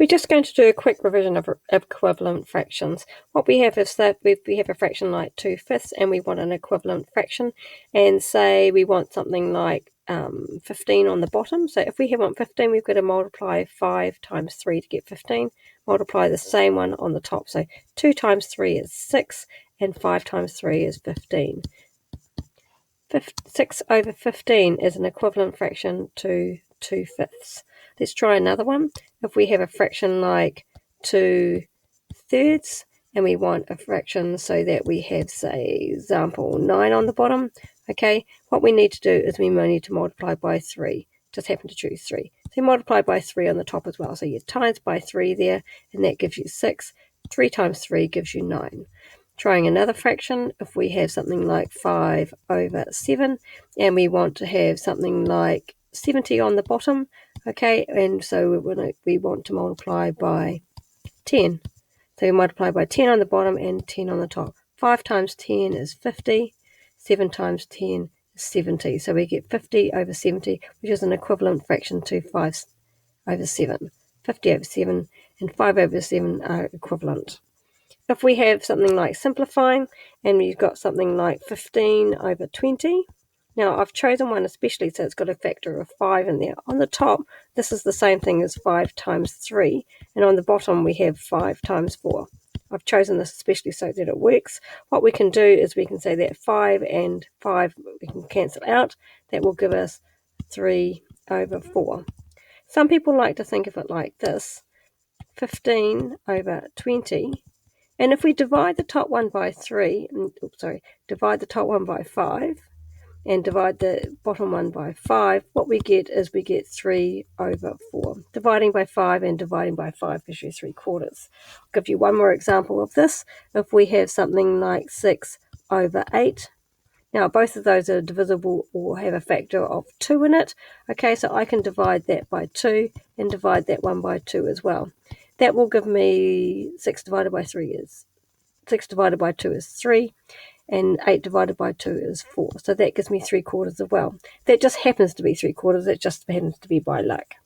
We're just going to do a quick revision of equivalent fractions. What we have is that we have a fraction like 2/5 and we want an equivalent fraction, and say we want something like 15 on the bottom. So if we want 15, we've got to multiply 5 times 3 to get 15. Multiply the same one on the top. So 2 times 3 is 6 and 5 times 3 is 15. 6 over 15 is an equivalent fraction to 2/5. Let's try another one. If we have a fraction like 2/3 and we want a fraction so that we have, say, example 9 on the bottom, okay, what we need to do is we need to multiply by 3. Just happen to choose 3. So you multiply by 3 on the top as well. So you times by 3 there, and that gives you 6. 3 times 3 gives you 9. Trying another fraction, if we have something like 5 over 7 and we want to have something like 70 on the bottom, okay, and so we want to multiply by 10. So we multiply by 10 on the bottom and 10 on the top. 5 times 10 is 50, 7 times 10 is 70. So we get 50 over 70, which is an equivalent fraction to 5 over 7. 50 over 7 and 5 over 7 are equivalent. If we have something like simplifying and we've got something like 15 over 20, now I've chosen one especially so it's got a factor of 5 in there. On the top, this is the same thing as 5 times 3, and on the bottom we have 5 times 4. I've chosen this especially so that it works. What we can do is we can say that 5 and 5 we can cancel out. That will give us 3 over 4. Some people like to think of it like this: 15 over 20. And if we divide the top one by 3, divide the top one by 5, and divide the bottom one by 5, what we get is we get 3 over 4. Dividing by 5 and dividing by 5 gives you 3/4. I'll give you one more example of this. If we have something like 6 over 8, now both of those are divisible or have a factor of 2 in it. Okay, so I can divide that by 2 and divide that one by 2 as well. That will give me 6 divided by 3 is 6 divided by 2 is 3, and 8 divided by 2 is 4. So that gives me 3/4 as well. That just happens to be 3/4. It just happens to be by luck.